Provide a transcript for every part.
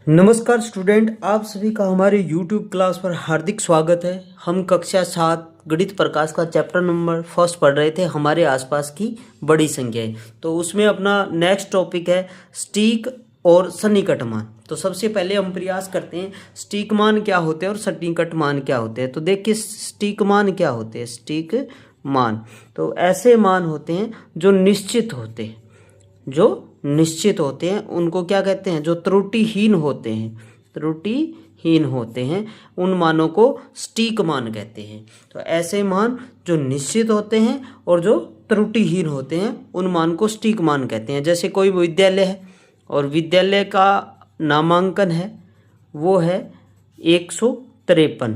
नमस्कार स्टूडेंट, आप सभी का हमारे YouTube क्लास पर हार्दिक स्वागत है। हम कक्षा 7 गणित प्रकाश का चैप्टर नंबर फर्स्ट पढ़ रहे थे, हमारे आसपास की बड़ी संख्याएं। तो उसमें अपना नेक्स्ट टॉपिक है सटीक और सन्निकट मान। तो सबसे पहले हम प्रयास करते हैं सटीक मान क्या होते हैं और सन्निकट मान क्या होते हैं। तो देखिए सटीक मान क्या होते हैं। सटीक मान तो ऐसे मान होते हैं जो निश्चित होते हैं, उनको क्या कहते हैं, जो त्रुटिहीन होते हैं, उन मानों को सटीक मान कहते हैं। तो ऐसे मान जो निश्चित होते हैं और जो त्रुटिहीन होते हैं उन मान को सटीक मान कहते हैं। जैसे कोई विद्यालय है और विद्यालय का नामांकन है वो है 153।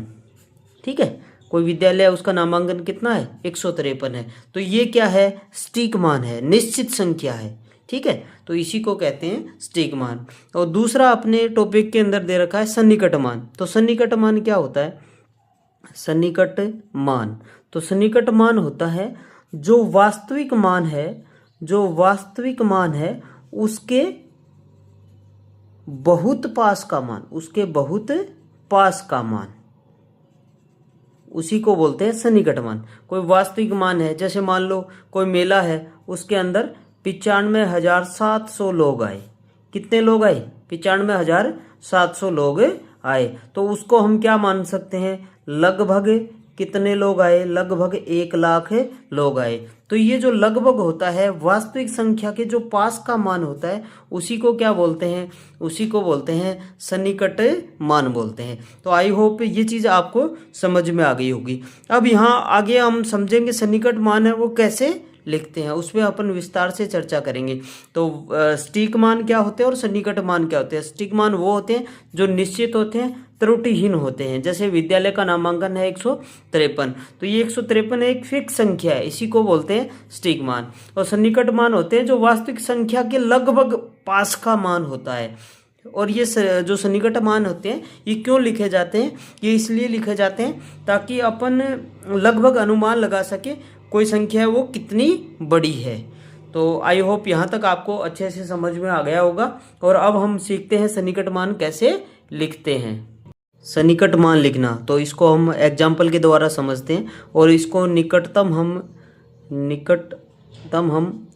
ठीक है, कोई विद्यालय है उसका नामांकन कितना है, 153 है। तो ये क्या है, सटीक मान है, निश्चित संख्या है। ठीक है, तो इसी को कहते हैं सटीक मान। और दूसरा अपने टॉपिक के अंदर दे रखा है सन्निकट मान। तो सन्निकट मान क्या होता है, सन्निकट मान तो सन्निकट मान होता है जो वास्तविक मान है उसके बहुत पास का मान, उसी को बोलते हैं सन्निकट मान। कोई वास्तविक मान है, जैसे मान लो कोई मेला है, उसके अंदर 95,700 लोग आए। कितने लोग आए, 95,700 लोग आए। तो उसको हम क्या मान सकते हैं, लगभग कितने लोग आए, लगभग 1,00,000 लोग आए। तो ये जो लगभग होता है, वास्तविक संख्या के जो पास का मान होता है, उसी को क्या बोलते हैं, उसी को बोलते हैं सन्निकट मान बोलते हैं। तो आई होप ये चीज़ आपको समझ में आ गई होगी। अब यहाँ आगे हम समझेंगे सन्निकट मान है वो कैसे लिखते हैं, उसमें अपन विस्तार से चर्चा करेंगे। तो सटीक मान क्या होते हैं और सन्निकट मान क्या होते हैं। सटीक मान वो होते हैं जो निश्चित होते हैं, त्रुटिहीन होते हैं। जैसे विद्यालय का नामांकन है 153, तो ये 153 एक फिक्स संख्या है, इसी को बोलते हैं सटीक मान। और सन्निकट मान होते हैं जो वास्तविक संख्या के लगभग पास का मान होता है। और ये जो सन्निकट मान होते हैं ये क्यों लिखे जाते हैं, ये इसलिए लिखे जाते हैं ताकि अपन लगभग अनुमान लगा सके कोई संख्या है वो कितनी बड़ी है। तो आई होप यहाँ तक आपको अच्छे से समझ में आ गया होगा। और अब हम सीखते हैं सन्निकट मान कैसे लिखते हैं। सन्निकट मान लिखना तो इसको हम एग्जाम्पल के द्वारा समझते हैं। और इसको निकटतम हम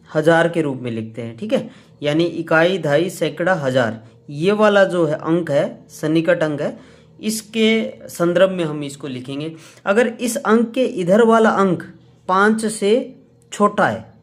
1000 के रूप में लिखते हैं। ठीक है, यानी इकाई, दहाई, सैकड़ा, हजार, ये वाला जो है अंक है, सन्निकट अंक है, इसके संदर्भ में हम इसको लिखेंगे। अगर इस अंक के इधर वाला अंक 5 से छोटा है,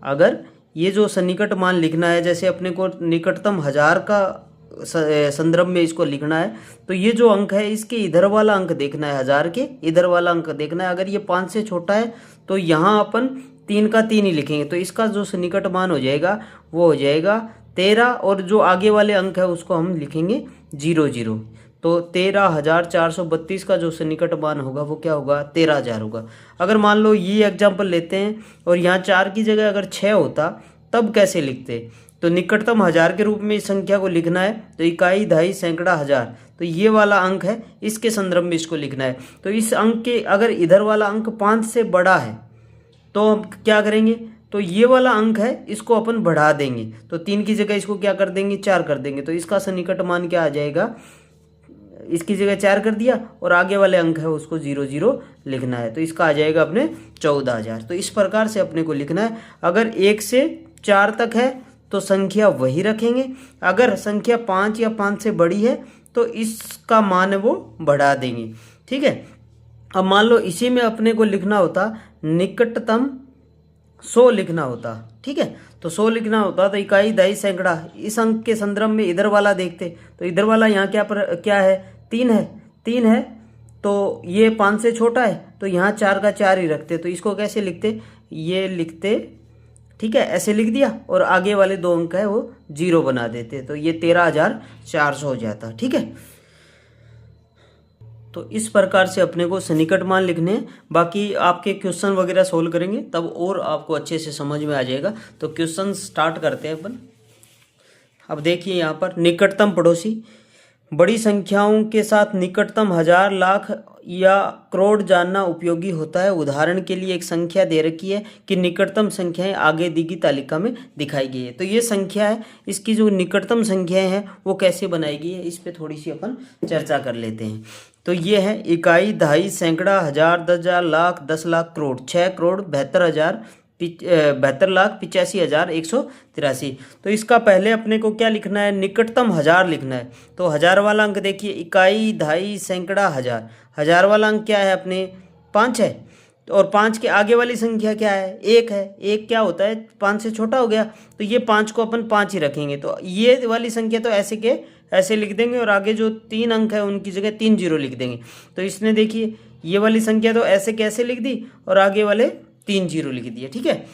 अगर ये जो सन्निकट मान लिखना है, जैसे अपने को निकटतम 1000 का संदर्भ में इसको लिखना है, तो ये जो अंक है इसके इधर वाला अंक देखना है, 1000 के इधर वाला अंक देखना है। अगर ये 5 से छोटा है तो यहाँ अपन 3 का 3 ही लिखेंगे। तो इसका जो सन्निकट मान हो जाएगा वो हो जाएगा 13, और जो आगे वाले अंक है उसको हम लिखेंगे 00। तो 13,432 का जो सन्निकट मान होगा वो क्या होगा, 13,000 होगा। अगर मान लो ये एग्जाम्पल लेते हैं और यहाँ 4 की जगह अगर 6 होता तब कैसे लिखते। तो निकटतम 1000 के रूप में इस संख्या को लिखना है, तो इकाई, दहाई, सैकड़ा, हजार, तो ये वाला अंक है, इसके संदर्भ में इसको लिखना है। तो इस अंक के अगर इधर वाला अंक 5 से बड़ा है तो हम क्या करेंगे, तो ये वाला अंक है इसको अपन बढ़ा देंगे। तो 3 की जगह इसको क्या कर देंगे, 4 कर देंगे। तो इसका सन्निकट मान क्या आ जाएगा, इसकी जगह 4 कर दिया और आगे वाले अंक है उसको 00 लिखना है, तो इसका आ जाएगा अपने 14,000। तो इस प्रकार से अपने को लिखना है। अगर 1 से 4 तक है तो संख्या वही रखेंगे, अगर संख्या 5 या 5 से बड़ी है तो इसका मान है वो बढ़ा देंगे। ठीक है, अब मान लो इसी में अपने को लिखना होता निकटतम 100 लिखना होता। ठीक है, तो 100 लिखना होता तो इकाई, दहाई, सैकड़ा, इस अंक के संदर्भ में इधर वाला देखते, तो इधर वाला यहाँ क्या है, 3 है। तो ये 5 से छोटा है तो यहाँ 4 का 4 ही रखते। तो इसको कैसे लिखते, ये लिखते, ठीक है, ऐसे लिख दिया और आगे वाले 2 अंक है वो 0 बना देते, तो ये 13,400 हो जाता। ठीक है, तो इस प्रकार से अपने को सन्निकट मान लिखने हैं। बाकी आपके क्वेश्चन वगैरह सोल्व करेंगे तब और आपको अच्छे से समझ में आ जाएगा। तो क्वेश्चन स्टार्ट करते हैं अपन। अब देखिए यहाँ पर निकटतम पड़ोसी, बड़ी संख्याओं के साथ निकटतम 1000, लाख या करोड़ जानना उपयोगी होता है। उदाहरण के लिए एक संख्या दे रखी है कि निकटतम संख्याएं आगे दी गई तालिका में दिखाई गई है। तो ये संख्या है, इसकी जो निकटतम संख्याएं हैं वो कैसे बनाई गई है, इस पे थोड़ी सी अपन चर्चा कर लेते हैं। तो ये है इकाई, दहाई, सैकड़ा, हजार, 10,000, लाख, 10 लाख, करोड़। 6,72,72,85,183। तो इसका पहले अपने को क्या लिखना है, निकटतम हजार लिखना है। तो हजार वाला अंक देखिए, इकाई, दहाई, सैकड़ा, हजार। हजार वाला अंक क्या है अपने, 5 है। और 5 के आगे वाली संख्या क्या है, 1 है। 1 क्या होता है, 5 से छोटा हो गया, तो ये 5 को अपन 5 ही रखेंगे। तो ये वाली संख्या तो ऐसे के ऐसे लिख देंगे और आगे जो 3 अंक है उनकी जगह 3 जीरो लिख देंगे। तो इसने देखिए ये वाली संख्या तो ऐसे कैसे लिख दी और आगे वाले 3 जीरो लिख दिए, ठीक है।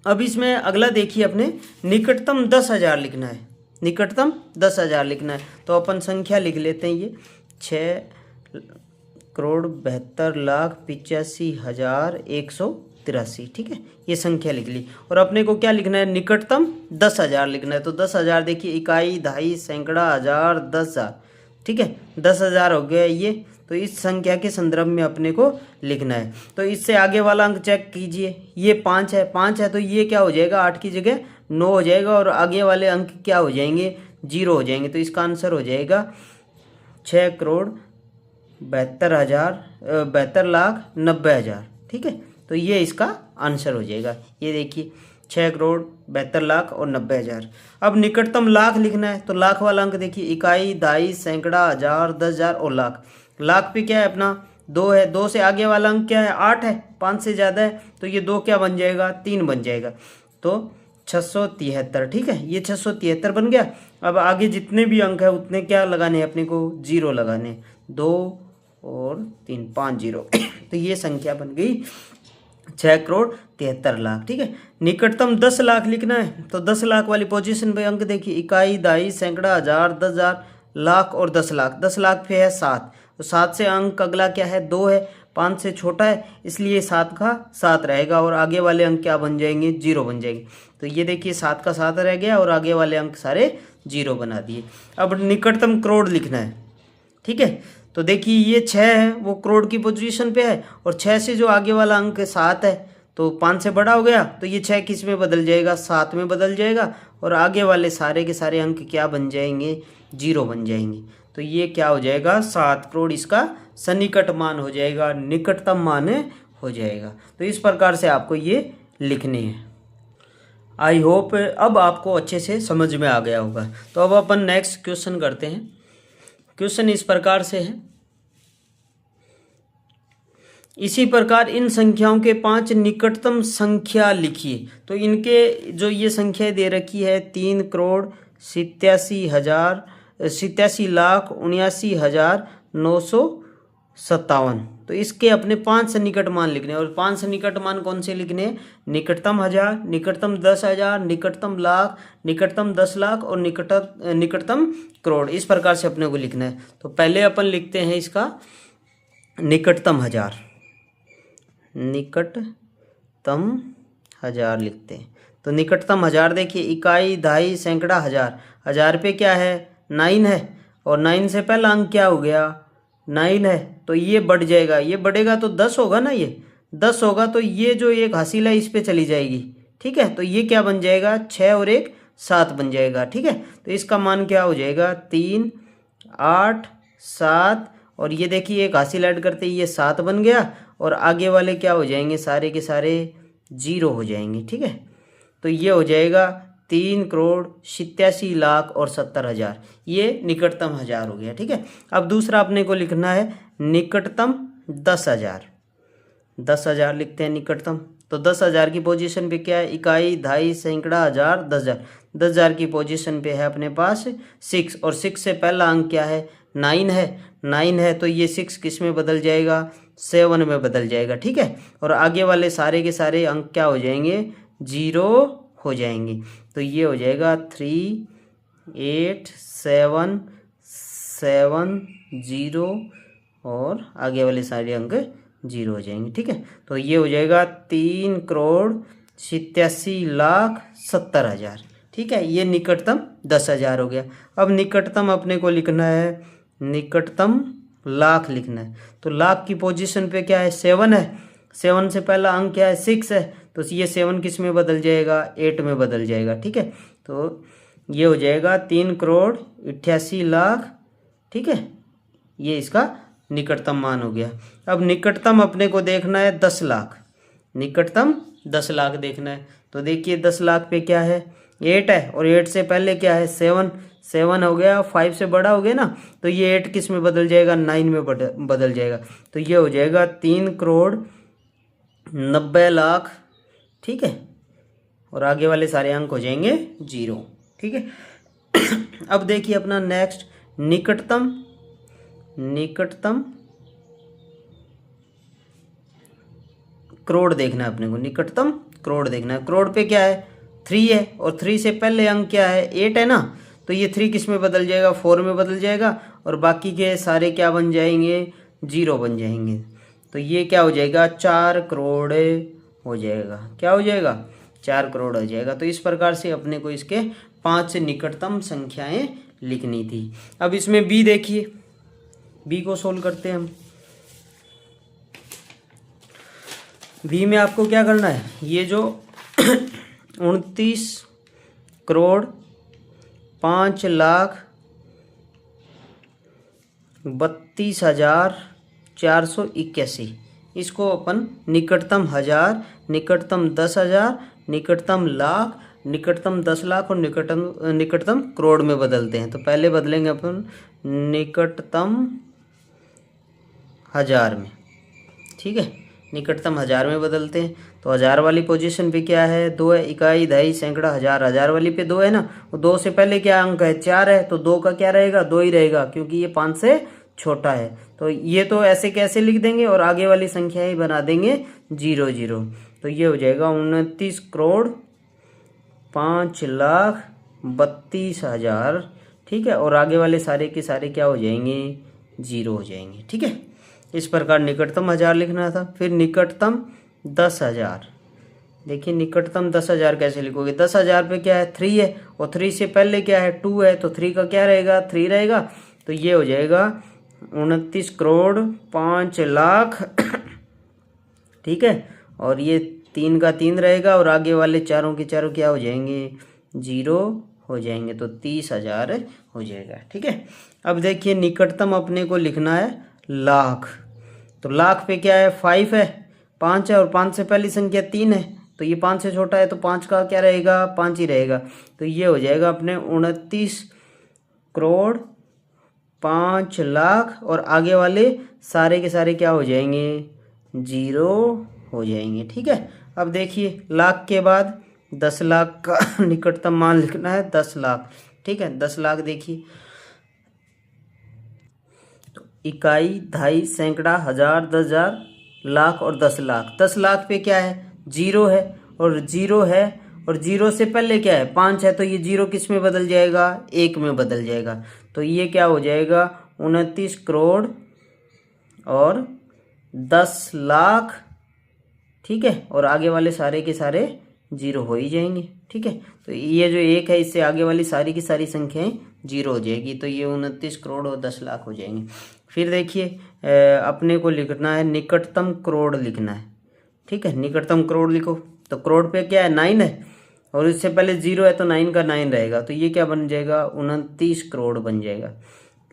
अब इसमें अगला देखिए, अपने निकटतम 10,000 लिखना है। निकटतम 10,000 लिखना है, तो अपन संख्या लिख लेते हैं। ये 6,72,85,183, ठीक है, ये संख्या लिख ली। और अपने को क्या लिखना है, निकटतम 10,000 लिखना है। तो 10,000 देखिए, इकाई, दहाई, सैकड़ा, हजार, 10,000, ठीक है, 10,000 हो गया ये। तो इस संख्या के संदर्भ में अपने को लिखना है। तो इससे आगे वाला अंक चेक कीजिए, ये 5 है। 5 है तो ये क्या हो जाएगा, 8 की जगह 9 हो जाएगा और आगे वाले अंक क्या हो जाएंगे, 0 हो जाएंगे। तो इसका आंसर हो जाएगा 6,72,90,000, ठीक है। तो ये इसका आंसर हो जाएगा। ये देखिए 6,72,90,000। अब निकटतम लाख लिखना है। तो लाख वाला अंक देखिए, इकाई, दहाई, सैकड़ा, हजार, 10,000 और लाख। लाख पे क्या है अपना 2 है। 2 से आगे वाला अंक क्या है, 8 है। 5 से ज़्यादा है तो ये 2 क्या बन जाएगा, 3 बन जाएगा। तो 673, ठीक है, ये 673 बन गया। अब आगे जितने भी अंक है उतने क्या लगाने हैं अपने को, 0 लगाने। 2 और 3, 5 जीरो। तो ये संख्या बन गई 6,73,00,000, ठीक है। निकटतम 10 लाख लिखना है। तो 10 लाख वाली पोजीशन पे अंक देखिए, इकाई, दहाई, सैकड़ा, हजार, 10,000, लाख और 10 लाख। 10 लाख पे है 7, तो 7 से अंक अगला क्या है, 2 है। 5 से छोटा है इसलिए 7 का 7 रहेगा और आगे वाले अंक क्या बन जाएंगे, 0 बन जाएंगे। तो ये देखिए 7 का 7 रह गया और आगे वाले अंक सारे 0 बना दिए। अब निकटतम करोड़ लिखना है, ठीक है। तो देखिए ये 6 है, वो करोड़ की पोजीशन पे है और 6 से जो आगे वाला अंक 7 है तो 5 से बड़ा हो गया, तो ये 6 किस में बदल जाएगा, 7 में बदल जाएगा और आगे वाले सारे के सारे अंक क्या बन जाएंगे, 0 बन जाएंगे। तो ये क्या हो जाएगा, 7 करोड़ इसका सन्निकट मान हो जाएगा, निकटतम मान हो जाएगा। तो इस प्रकार से आपको ये लिखने हैं। आई होप अब आपको अच्छे से समझ में आ गया होगा। तो अब अपन नेक्स्ट क्वेश्चन करते हैं। क्वेश्चन इस प्रकार से है, इसी प्रकार इन संख्याओं के 5 निकटतम संख्या लिखिए। तो इनके जो ये संख्या दे रखी है 3,87,79,957। तो इसके अपने 5 सन्निकट मान लिखने हैं। और 5 सन्निकट मान कौन से लिखने हैं, निकटतम 1000, निकटतम 10,000, निकटतम लाख, निकटतम 10 लाख और निकटतम करोड़। इस प्रकार से अपने को लिखना है। तो पहले अपन लिखते हैं इसका निकटतम 1000, निकटतम 1000 लिखते हैं। तो निकटतम 1000 देखिए, इकाई, दहाई, सैकड़ा, हजार। 1000 पे क्या है, 9 है और 9 से पहला अंक क्या हो गया, 9 है। तो ये बढ़ जाएगा, ये बढ़ेगा तो 10 होगा ना, ये 10 होगा तो ये जो एक हासिल है इस पे चली जाएगी, ठीक है। तो ये क्या बन जाएगा, 6 और 1 7 बन जाएगा, ठीक है। तो इसका मान क्या हो जाएगा, 3, 8, 7 और ये देखिए एक हासिल ऐड करते ही ये 7 बन गया और आगे वाले क्या हो जाएंगे, सारे के सारे 0 हो जाएंगे, ठीक है। तो ये हो जाएगा 3,87,70,000। ये निकटतम 1000 हो गया, ठीक है। अब दूसरा अपने को लिखना है निकटतम 10,000। 10,000 लिखते हैं निकटतम। तो 10,000 की पोजीशन पे क्या है, इकाई, दहाई, सैकड़ा, हजार, 10,000। 10,000 की पोजीशन पे है अपने पास 6 और 6 से पहला अंक क्या है, 9 है। 9 है तो ये 6 किस में बदल जाएगा, 7 में बदल जाएगा, ठीक है। और आगे वाले सारे के सारे अंक क्या हो जाएंगे, 0 हो जाएंगे। तो ये हो जाएगा 3,8,7,7,0 और आगे वाले सारे अंक 0 हो जाएंगे, ठीक है। तो ये हो जाएगा 3,87,70,000, ठीक है। ये निकटतम 10,000 हो गया। अब निकटतम अपने को लिखना है निकटतम लाख लिखना है। तो लाख की पोजीशन पे क्या है, 7 है। 7 से पहला अंक क्या है, 6 है। तो ये 7 किस में बदल जाएगा, 8 में बदल जाएगा। ठीक है, तो ये हो जाएगा 3,88,00,000। ठीक है, ये इसका निकटतम मान हो गया। अब निकटतम अपने को देखना है 10 लाख। निकटतम 10 लाख देखना है। तो देखिए 10 लाख पे क्या है, 8 है, और 8 से पहले क्या है, 7। 7 हो गया, 5 से बड़ा हो गया ना, तो ये 8 किस में बदल जाएगा, 9 में बदल जाएगा। तो ये हो जाएगा 3,90,00,000। ठीक है, और आगे वाले सारे अंक हो जाएंगे 0। ठीक है, अब देखिए अपना नेक्स्ट निकटतम करोड़ देखना है अपने को। निकटतम करोड़ देखना है। करोड़ पे क्या है, 3 है, और 3 से पहले अंक क्या है, 8 है ना, तो ये 3 किस में बदल जाएगा, 4 में बदल जाएगा, और बाकी के सारे क्या बन जाएंगे, 0 बन जाएंगे। तो ये क्या हो जाएगा, 4 करोड़ हो जाएगा। क्या हो जाएगा, 4 करोड़ हो जाएगा। तो इस प्रकार से अपने को इसके 5 निकटतम संख्याएं लिखनी थी। अब इसमें बी देखिए, बी को सोल्व करते हैं हम। बी में आपको क्या करना है, ये जो 29,32,481, इसको अपन निकटतम 1000, निकटतम 10,000, निकटतम लाख, निकटतम 10 लाख और निकटतम करोड़ में बदलते हैं। तो पहले बदलेंगे अपन निकटतम 1000 में। ठीक है, निकटतम 1000 में बदलते हैं। तो 1000 वाली पोजीशन पे क्या है, 2 है। इकाई, दहाई, सैकड़ा, हजार। 1000 वाली पे 2 है ना, वो 2 से पहले क्या अंक है, 4 है, तो 2 का क्या रहेगा, 2 ही रहेगा, क्योंकि ये 5 से छोटा है। तो ये तो ऐसे कैसे लिख देंगे, और आगे वाली संख्या ही बना देंगे 0 0। तो ये हो जाएगा 29,05,32,000। ठीक है, और आगे वाले सारे के सारे क्या हो जाएंगे, 0 हो जाएंगे। ठीक है, इस प्रकार निकटतम 1000 लिखना था। फिर निकटतम 10,000। देखिए निकटतम 10,000 कैसे लिखोगे, 10,000 पे क्या है, 3 है, और 3 से पहले क्या है, 2 है, तो 3 का क्या रहेगा, 3 रहेगा। तो ये हो जाएगा 29,05,00,000। ठीक है, और ये 3 का 3 रहेगा, और आगे वाले चारों के चारों क्या हो जाएंगे, 0 हो जाएंगे। तो 30,000 हो जाएगा। ठीक है, अब देखिए निकटतम अपने को लिखना है लाख। तो लाख पे क्या है, 5 है, 5 है, और 5 से पहली संख्या 3 है, तो ये 5 से छोटा है, तो 5 का क्या रहेगा, 5 ही रहेगा। तो ये हो जाएगा अपने 29,05,00,000, और आगे वाले सारे के सारे क्या हो जाएंगे, 0 हो जाएंगे। ठीक है, अब देखिए लाख के बाद 10 लाख का निकटतम मान लिखना है, 10 लाख। ठीक है, 10 लाख देखिए, इकाई, दहाई, सैकड़ा, हजार, 10,000, लाख और 10 लाख। 10 लाख पे क्या है, 0 है, और 0 है, और 0 से पहले क्या है, 5 है, तो ये 0 किस में बदल जाएगा, 1 में बदल जाएगा। तो ये क्या हो जाएगा, 29 करोड़ और 10 लाख। ठीक है, और आगे वाले सारे के सारे 0 हो ही जाएंगे। ठीक है, तो ये जो 1 है, इससे आगे वाली सारी की सारी संख्याएं 0 हो जाएगी। तो ये 29 करोड़ और 10 लाख हो जाएंगे। फिर देखिए अपने को लिखना है निकटतम करोड़ लिखना है। ठीक है, निकटतम करोड़ लिखो। तो करोड़ पे क्या है, 9 है, और इससे पहले 0 है, तो 9 का 9 रहेगा। तो ये क्या बन जाएगा, 29 करोड़ बन जाएगा,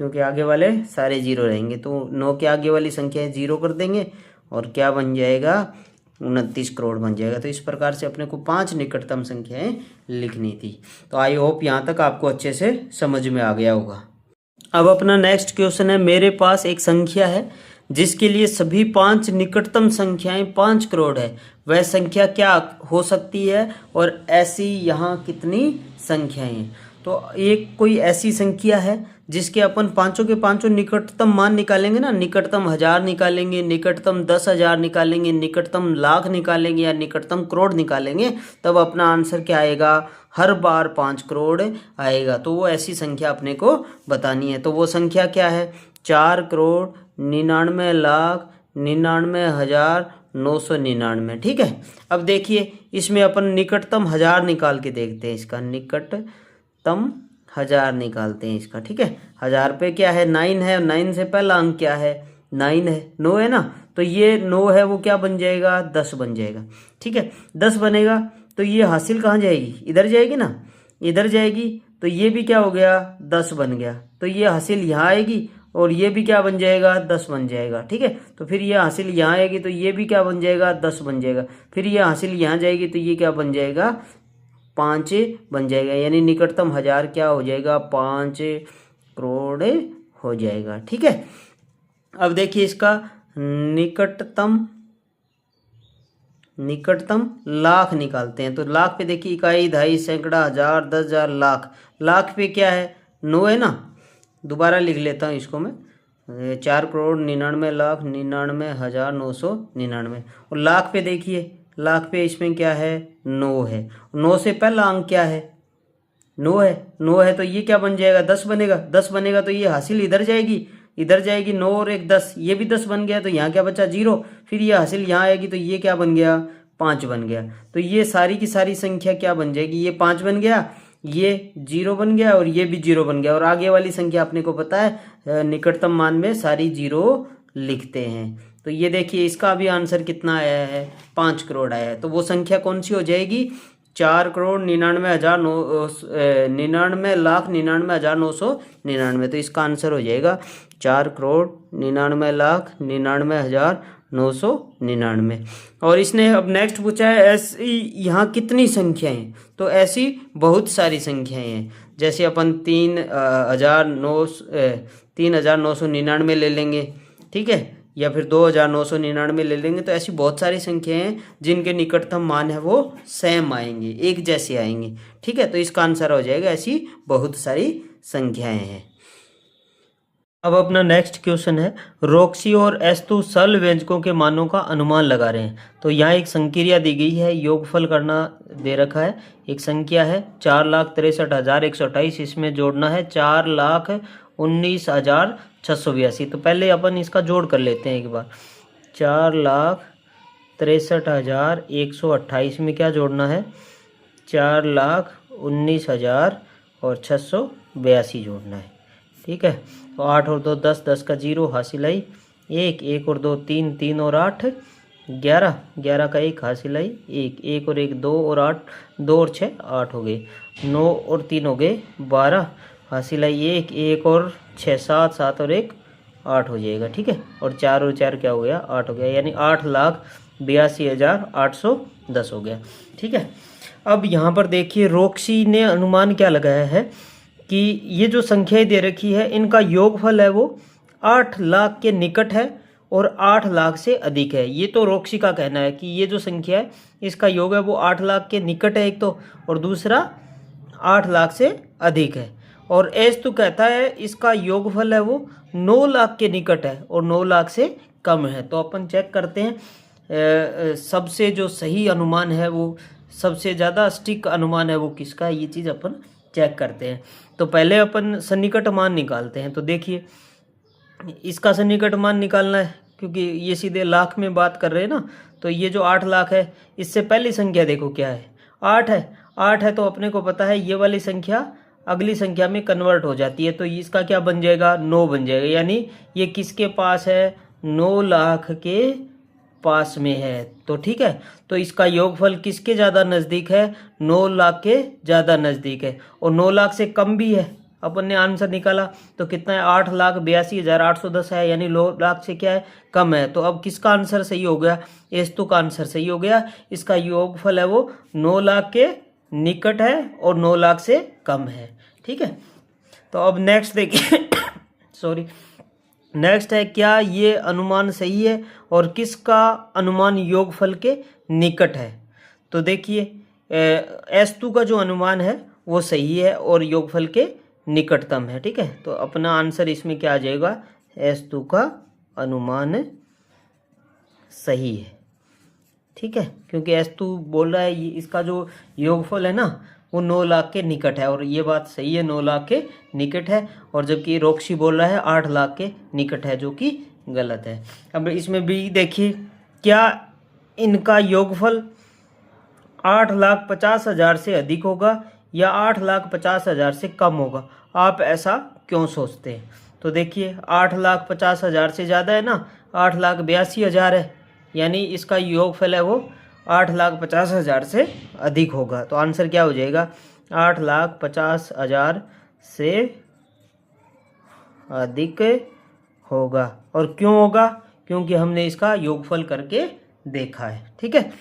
क्योंकि आगे वाले सारे 0 रहेंगे। तो 9 के आगे वाली संख्या 0 कर देंगे, और क्या बन जाएगा, 29 करोड़ बन जाएगा। तो इस प्रकार से अपने को 5 निकटतम संख्याएं लिखनी थी। तो आई होप यहाँ तक आपको अच्छे से समझ में आ गया होगा। अब अपना नेक्स्ट क्वेश्चन है, मेरे पास एक संख्या है जिसके लिए सभी 5 निकटतम संख्याएं 5 करोड़ है, वह संख्या क्या हो सकती है, और ऐसी यहाँ कितनी संख्याएं हैं। तो एक कोई ऐसी संख्या है जिसके अपन पांचों के पांचों निकटतम मान निकालेंगे ना, निकटतम 1000 निकालेंगे, निकटतम 10,000 निकालेंगे, निकटतम लाख निकालेंगे, या निकटतम करोड़ निकालेंगे, तब अपना आंसर क्या आएगा, हर बार 5 करोड़ आएगा। तो वो ऐसी संख्या अपने को बतानी है। तो वो संख्या क्या है, 4,99,99,999। ठीक है, अब देखिए इसमें अपन निकटतम 1000 निकाल के देखते हैं। इसका निकटतम 1000 निकालते हैं इसका, ठीक है। 1000 पे क्या है 9 है, और 9 से पहला अंक क्या है 9 है, 9 है ना, तो ये 9 है वो क्या बन जाएगा 10 बन जाएगा, ठीक है। 10 बनेगा तो ये हासिल कहाँ जाएगी, इधर जाएगी ना, इधर जाएगी, तो ये भी क्या हो गया 10 बन गया, तो ये हासिल यहाँ आएगी और ये भी क्या बन जाएगा 10 बन जाएगा, ठीक है। तो फिर ये हासिल यहाँ आएगी तो ये भी क्या बन जाएगा 10 बन जाएगा, फिर ये हासिल यहाँ जाएगी तो ये क्या बन जाएगा 5 बन जाएगा, यानी निकटतम 1000 क्या हो जाएगा 5 करोड़ हो जाएगा, ठीक है। अब देखिए इसका निकटतम लाख निकालते हैं। तो लाख पे देखिए इकाई, दहाई, सैकड़ा, हजार, 10,000, लाख। लाख पे क्या है 9 है ना, दोबारा लिख लेता हूँ इसको मैं, 4,99,99,999। और लाख पे देखिए, लाख पे इसमें क्या है 9 है, 9 से पहला अंक क्या है 9 है, 9 है तो ये क्या बन जाएगा 10 बनेगा, 10 बनेगा तो ये हासिल इधर जाएगी, इधर जाएगी 9 और 1 10, ये भी 10 बन गया, तो यहाँ क्या बचा 0, फिर ये हासिल यहाँ आएगी तो ये क्या बन गया 5 बन गया। तो ये सारी की सारी संख्या क्या बन जाएगी, ये 5 बन गया, ये 0 बन गया और ये भी 0 बन गया। और आगे वाली संख्या अपने को पता है निकटतम मान में सारी 0 लिखते हैं। तो ये देखिए इसका भी आंसर कितना आया है 5 करोड़ आया है। तो वो संख्या कौन सी हो जाएगी 4,99,99,999। तो इसका आंसर हो जाएगा 4,99,99,999। और इसने अब नेक्स्ट पूछा है ऐसी यहाँ कितनी संख्याएं, तो ऐसी बहुत सारी संख्याएं हैं। जैसे अपन 3,999 ले लेंगे, ठीक है, या फिर 2,999 ले लेंगे। तो ऐसी बहुत सारी संख्याएं हैं जिनके निकटतम मान है वो सेम आएंगे, एक जैसे आएंगे, ठीक है। तो इसका आंसर हो जाएगा ऐसी बहुत सारी संख्याएं हैं। अब अपना नेक्स्ट क्वेश्चन है, रोक्सी और एस्तु सरल व्यंजकों के मानों का अनुमान लगा रहे हैं। तो यहाँ एक संक्रिया दी गई है, योगफल करना दे रखा है। एक संख्या है 4,63,128, इसमें जोड़ना है 4,19,682। तो पहले अपन इसका जोड़ कर लेते हैं एक बार। 4,63,128 में क्या जोड़ना है 4,19,682 जोड़ना है, ठीक है। तो 8 और 2 10, 10 का 0 हासिल आई 1, 1 और 2 3, 3 और 8 11, 11 का 1 हासिल आई 1, 1 और 1 2 और 8, 2 और 6 8 हो गए, 9 और 3 हो गए 12 हासिल आई 1, 1 और 6 7, 7 और 1 8 हो जाएगा, ठीक है। और 4 और 4 क्या हो गया 8 हो गया, यानी 8,82,810 हो गया, ठीक है। अब यहाँ पर देखिए रोक्सी ने अनुमान क्या लगाया है कि ये जो संख्याएं दे रखी है इनका योगफल है वो 8 लाख के निकट है और 8 लाख से अधिक है। ये तो रोक्सी का कहना है कि ये जो संख्या है इसका योग है वो 8 लाख के निकट है एक तो, और दूसरा 8 लाख से अधिक है। और एस्तु कहता है इसका योगफल है वो 9 लाख के निकट है और 9 लाख से कम है। तो अपन चेक करते हैं सबसे जो सही अनुमान है वो, सबसे ज़्यादा स्टिक अनुमान है वो किसका है, ये चीज़ अपन चेक करते हैं। तो पहले अपन सन्निकट मान निकालते हैं। तो देखिए इसका सन्निकट मान निकालना है क्योंकि ये सीधे लाख में बात कर रहे हैं ना। तो ये जो 8 लाख है इससे पहली संख्या देखो क्या है 8 है, 8 है तो अपने को पता है ये वाली संख्या अगली संख्या में कन्वर्ट हो जाती है। तो इसका क्या बन जाएगा 9 बन जाएगा, यानी ये किसके पास है 9 लाख के पास में है। तो ठीक है, तो इसका योगफल किसके ज़्यादा नज़दीक है 9 लाख के ज़्यादा नज़दीक है और 9 लाख से कम भी है। अपन ने आंसर निकाला तो कितना है 8,82,810 है, यानी 9 लाख से क्या है कम है। तो अब किसका आंसर सही हो गया एस्तु का आंसर सही हो गया। इसका योगफल है वो 9 लाख के निकट है और 9 लाख से कम है, ठीक है। तो अब नेक्स्ट देखिए सॉरी नेक्स्ट है क्या ये अनुमान सही है और किसका अनुमान योगफल के निकट है। तो देखिए एस्तु का जो अनुमान है वो सही है और योगफल के निकटतम है, ठीक है। तो अपना आंसर इसमें क्या आ जाएगा एस्तु का अनुमान सही है, ठीक है, क्योंकि एस्तु बोल रहा है इसका जो योगफल है ना वो 9 लाख के निकट है और ये बात सही है 9 लाख के निकट है। और जबकि रोक्सी बोल रहा है 8 लाख के निकट है, जो कि गलत है। अब इसमें भी देखिए क्या इनका योगफल 8,50,000 से अधिक होगा या 8,50,000 से कम होगा। आप ऐसा क्यों सोचते हैं? तो देखिए 8,50,000 से ज़्यादा है ना, 8,82,000 है, यानी इसका योगफल है वो 8,50,000 से अधिक होगा। तो आंसर क्या हो जाएगा? 8,50,000 से अधिक होगा। और क्यों होगा? क्योंकि हमने इसका योगफल करके देखा है। ठीक है,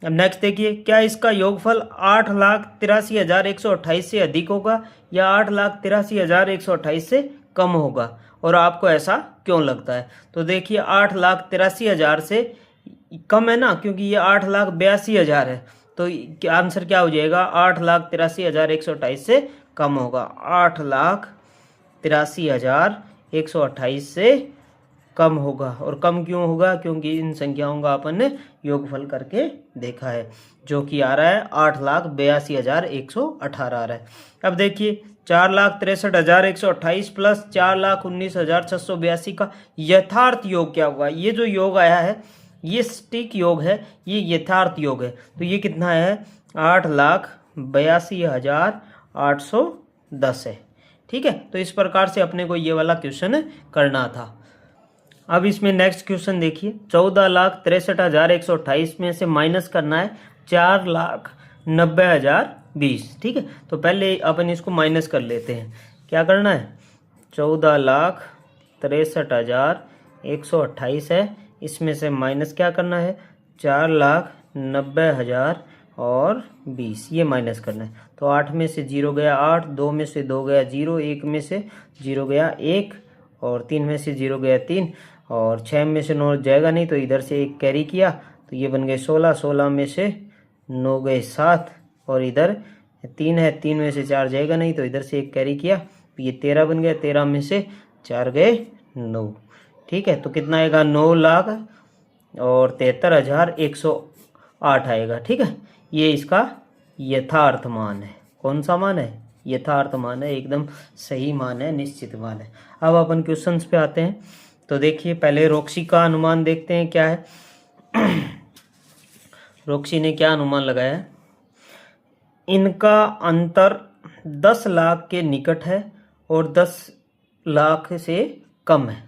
अब नेक्स्ट देखिए, क्या इसका योगफल 8,83,128 से अधिक होगा या 8,83,128 से कम होगा? और आपको ऐसा क्यों लगता है? तो देखिए 8,83,000 से कम है ना, क्योंकि ये 8,82,000 है। तो आंसर क्या हो जाएगा? 8,83,128 से कम होगा। 8,83,128 से कम होगा। और कम क्यों होगा? क्योंकि इन संख्याओं का अपन ने योगफल करके देखा है, जो कि आ रहा है 8,82,118 आ रहा है। अब देखिए 4,63,128 प्लस 4,19,682 का यथार्थ योग क्या होगा? ये जो योग आया है ये सटीक योग है, ये यथार्थ योग है। तो ये कितना है? 8,82,810 है। ठीक है, तो इस प्रकार से अपने को ये वाला क्वेश्चन करना था। अब इसमें नेक्स्ट क्वेश्चन देखिए, 14,63,128 में से माइनस करना है 4,90,020। ठीक है, तो पहले अपन इसको माइनस कर लेते हैं। क्या करना है? 14,63,128 है, इसमें से माइनस क्या करना है? 4,90,020 ये माइनस करना है। तो 8 में से 0 गया 8, 2 में से 2 गया 0, 1 में से 0 गया 1, और 3 में से 0 गया 3, और 6 में से 9 जाएगा नहीं, तो इधर से 1 कैरी किया, तो ये बन गए 16, 16 में से 9 गए 7, और इधर 3 है, 3 में से 4 जाएगा नहीं, तो इधर से 1 कैरी किया, तो ये 13 बन गया, 13 में से 4 गए 9। ठीक है, तो कितना आएगा? 9,73,108 आएगा। ठीक है, ये इसका यथार्थ मान है। कौन सा मान है? यथार्थ मान है, एकदम सही मान है, निश्चित मान है। अब अपन क्वेश्चंस पे आते हैं। तो देखिए पहले रोक्सी का अनुमान देखते हैं क्या है। रोक्सी ने क्या अनुमान लगाया है? इनका अंतर 10 लाख के निकट है और 10 लाख से कम है।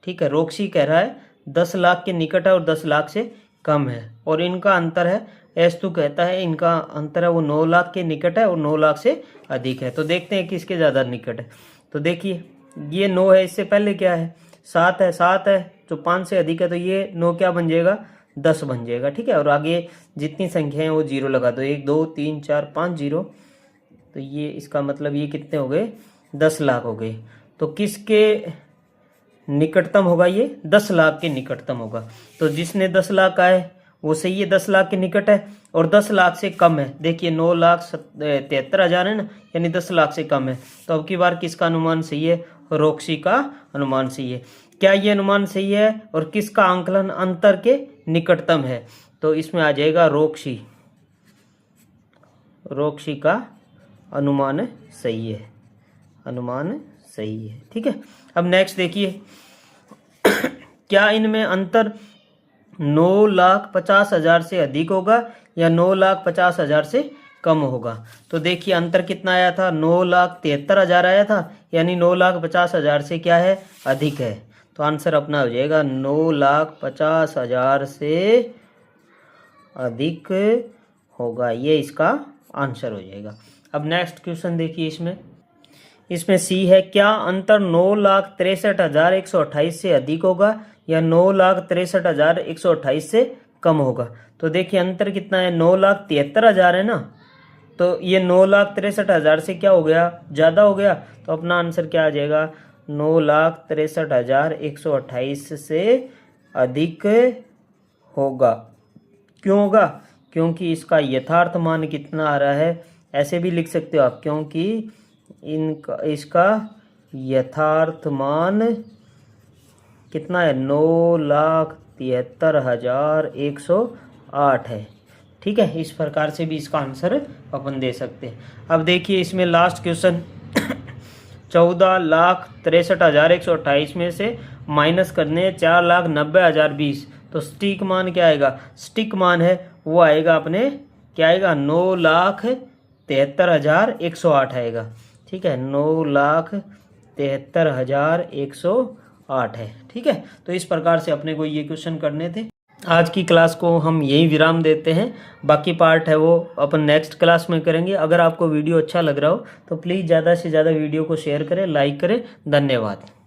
ठीक है, रोक्सी कह रहा है 10 लाख के निकट है और 10 लाख से कम है, और इनका अंतर है, एस2 कहता है इनका अंतर है वो 9 लाख के निकट है और 9 लाख से अधिक है। तो देखते हैं किसके ज़्यादा निकट है। तो देखिए ये 9 है, इससे पहले क्या है? 7 है, 7 है जो 5 से अधिक है, तो ये 9 क्या बन जाएगा? 10 बन जाएगा। ठीक है, और आगे जितनी संख्या है वो 0 लगा दो, 1 2 3 4 5 0, तो ये इसका मतलब ये कितने हो गए? 10 लाख हो गए। तो किसके निकटतम होगा? ये 10 लाख के निकटतम होगा। तो जिसने 10 लाख का है वो सही है, 10 लाख के निकट है, और 10 लाख से कम है। देखिए 9,73,000 है ना, यानी 10 लाख से कम है। तो अब की बार किसका अनुमान सही है? रोक्सी का अनुमान सही है। क्या ये अनुमान सही है? और किसका आंकलन अंतर के निकटतम है? तो इसमें आ जाएगा रोक्सी। रोक्सी का अनुमान सही है, अनुमान सही है। ठीक है, अब नेक्स्ट देखिए, क्या इनमें अंतर 9,50,000 से अधिक होगा या 9,50,000 से कम होगा? तो देखिए अंतर कितना आया था? 9,73,000 आया था, यानी 9,50,000 से क्या है? अधिक है। तो आंसर अपना हो जाएगा 9,50,000 से अधिक होगा, ये इसका आंसर हो जाएगा। अब नेक्स्ट क्वेश्चन देखिए, इसमें सी है, क्या अंतर 9,63,128 से अधिक होगा या 9,63,128 से कम होगा? तो देखिए अंतर कितना है? 9,73,000 है ना, तो ये 9,63,000 से क्या हो गया? ज़्यादा हो गया। तो अपना आंसर क्या आ जाएगा? 9,63,128 से अधिक होगा। क्यों होगा? क्योंकि इसका यथार्थ मान कितना आ रहा है? ऐसे भी लिख सकते हो आप, क्योंकि इसका यथार्थ मान कितना है? 9,73,108 है। ठीक है, इस प्रकार से भी इसका आंसर अपन दे सकते हैं। अब देखिए इसमें लास्ट क्वेश्चन 14,63,128 में से माइनस करने 4,90,020, तो सटीक मान क्या आएगा? सटीक मान है वो आएगा अपने क्या आएगा? 9,73,108 आएगा। ठीक है, 9,73,108 है। ठीक है, तो इस प्रकार से अपने को ये क्वेश्चन करने थे। आज की क्लास को हम यही विराम देते हैं, बाकी पार्ट है वो अपन नेक्स्ट क्लास में करेंगे। अगर आपको वीडियो अच्छा लग रहा हो तो प्लीज़ ज़्यादा से ज़्यादा वीडियो को शेयर करें, लाइक करें। धन्यवाद।